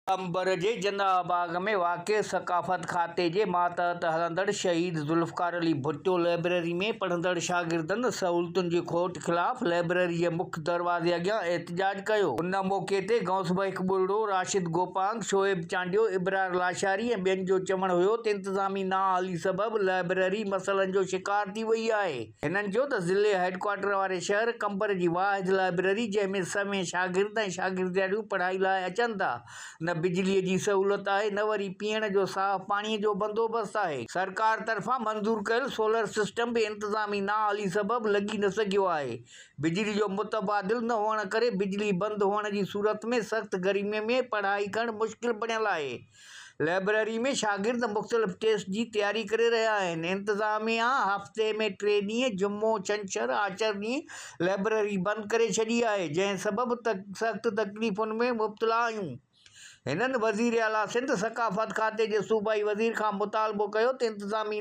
अंबर जे जंदाबाग में वाक़िअ सक़ाफ़त खाते जे मातहत हलंदड़ शहीद ज़ुल्फ़िकार अली भुट्टो लाइब्रेरी में पढ़ंदड़ शागिर्दनि सहूलियतुनि जी खोट ख़िलाफ़ लाइब्रेरी जे मुख्य दरवाज़े अॻियां एहतिजाज कयो। उन मौक़े ते गौसभाई ॿुढ़ो, राशिद गोपांग, शोएब चांडियो, इब्रार लाशारी ऐं ॿियनि जो चवणु हुयो त इंतिज़ामी नाअहली सबबि लाइब्रेरी मसइलनि जो शिकार थी वई आहे। हिननि चयो त ज़िले हेडक्वार्टर वारे शहर कंबर जी वाहिद लाइब्रेरी जंहिं में सवें शागिर्द ऐं शागिर्दियाणियूं पढ़ाई लाइ अचनि था, न बिजलीअ जी सहूलियत आहे, न वरी पीअण जो साफ़ पाणीअ जो बंदोबस्त आहे। सरकार तरफ़ां मंज़ूर कयल सोलर सिस्टम बि इंतिज़ामी नाअहली सबबि लॻी न सघियो आहे। बिजली जो मुतबादिल न हुअण करे बिजली बंदि हुअण जी सूरत में सख़्त गर्मीअ में पढ़ाई करणु मुश्किल बणियल आहे। लाइब्रेरी में शागिर्द मुख़्तलिफ़ टेस्ट जी तयारी करे रहिया आहिनि। इंतिज़ामिया हफ़्ते में 3 ॾींहं जुमो, छंछरु, आचर ॾींहुं लाइब्रेरी बंदि करे छॾी आहे, जंहिं सबबि सख़्त तकलीफ़ुनि में मुब्तला आहियूं। हिननि वज़ीर आला सिंध सक़ाफ़त खाते जे सूबाई वज़ीर खां मुतालबो कयो त इंतिज़ामी